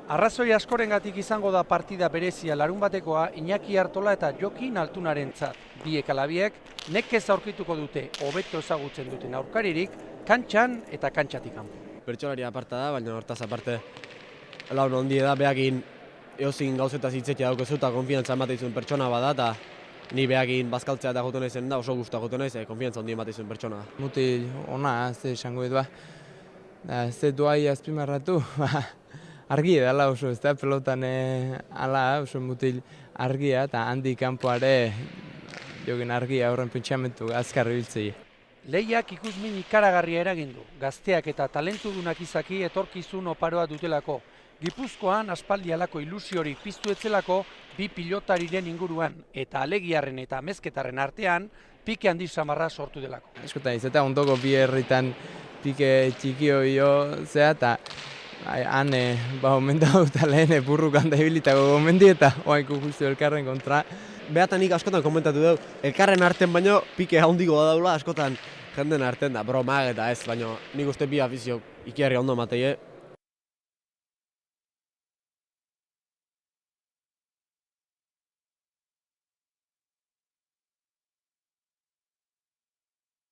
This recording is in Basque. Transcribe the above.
Arrazoi askorengatik izango da partida berezia larunbatekoa Iñaki Artola eta Jokin Altunarentzat. Biek alabiek nekez aurkituko dute hobeto ezagutzen duten aurkaririk kantxan eta kantxatik kanpo. Bertsolari aparta da, baina hortaz aparte laun handi da, behakin eozin gauzetaz hitzetia daukezu eta konfiantza emateizun pertsona bada, eta ni behakin bazkaltzea eta gotu naizen da, oso guztua gotu naiz, konfiantza handi emateizun pertsona da. Mutil ona, ze esango edo, ze duai azpimarratu, argi edala oso, ez da, pelotan ala oso mutil argia eta handi kanpoare jokin argia horren pentsamentu azkarri biltzei. Lehiak ikusmin ikaragarria eragin du. Gazteak eta talentudunak izaki etorkizun oparoa dutelako. Gipuzkoan aspaldi halako ilusiorik piztu etzelako bi pilotariren inguruan eta alegiarren eta amezketarren artean pike handi samarra sortu delako. Eskotan izate ondoko bi herritan pike txikio jo zea eta han omen dauta lehen burruk handa ibilitako gomendi eta oaiko justu elkarren kontra. Beatan nik askotan komentatu dugu, elkarren arten baino pike handiko daula askotan jenden arten da, bromak eta ez, baino nik uste bi afizio ikiarri ondo mateie,